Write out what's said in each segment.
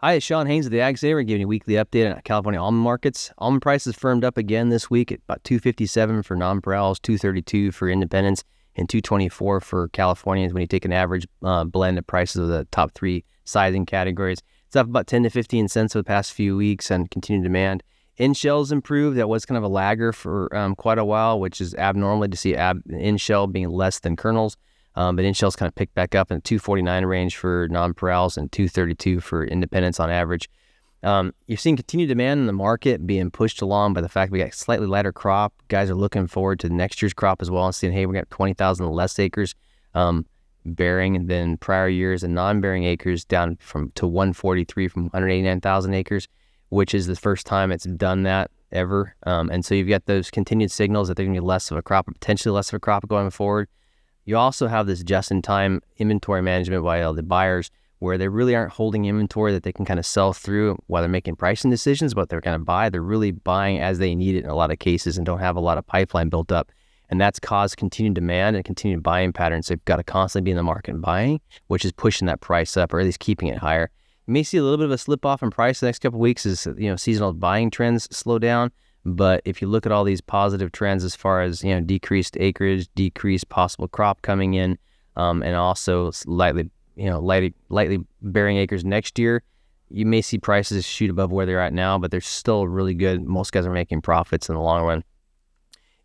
Hi, it's Sean Haynes of the Ag Center. We're giving you a weekly update on California almond markets. Almond prices firmed up again this week at about $257 for nonpareils, $232 for independents, and $224 for Californians when you take an average blend of prices of the top three sizing categories. It's up about 10 to 15 cents over the past few weeks on continued demand. In-shells improved. That was kind of a lagger for quite a while, which is abnormal to see in-shell being less than kernels. But in-shells kind of picked back up in the 249 range for nonpareils and 232 for independents on average. You've seen continued demand in the market being pushed along by the fact we got a slightly lighter crop. Guys are looking forward to next year's crop as well and seeing, hey, we got 20,000 less acres bearing than prior years, and non-bearing acres down to 143 from 189,000 acres, which is the first time it's done that ever. And so you've got those continued signals that they're going to be less of a crop, or potentially less of a crop going forward. You also have this just-in-time inventory management by the buyers, where they really aren't holding inventory that they can kind of sell through while they're making pricing decisions, but they're going to buy. They're really buying as they need it in a lot of cases and don't have a lot of pipeline built up. And that's caused continued demand and continued buying patterns. They've got to constantly be in the market and buying, which is pushing that price up or at least keeping it higher. You may see a little bit of a slip off in price the next couple of weeks as seasonal buying trends slow down. But if you look at all these positive trends as far as decreased acreage, decreased possible crop coming in, and also lightly bearing acres next year, you may see prices shoot above where they're at now, but they're still really good. Most guys are making profits in the long run.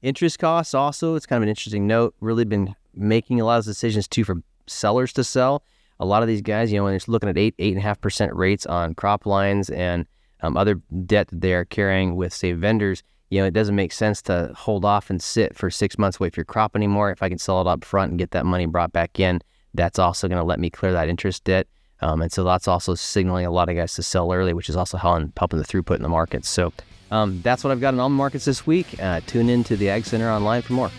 Interest costs also, it's kind of an interesting note, really been making a lot of decisions too for sellers to sell. A lot of these guys, when they're looking at 8.5% rates on crop lines and other debt that they are carrying with, say, vendors, it doesn't make sense to hold off and sit for 6 months, wait for your crop anymore. If I can sell it up front and get that money brought back in, that's also going to let me clear that interest debt. And so that's also signaling a lot of guys to sell early, which is also helping the throughput in the market. So that's what I've got in almond markets this week. Tune in to the Ag Center online for more.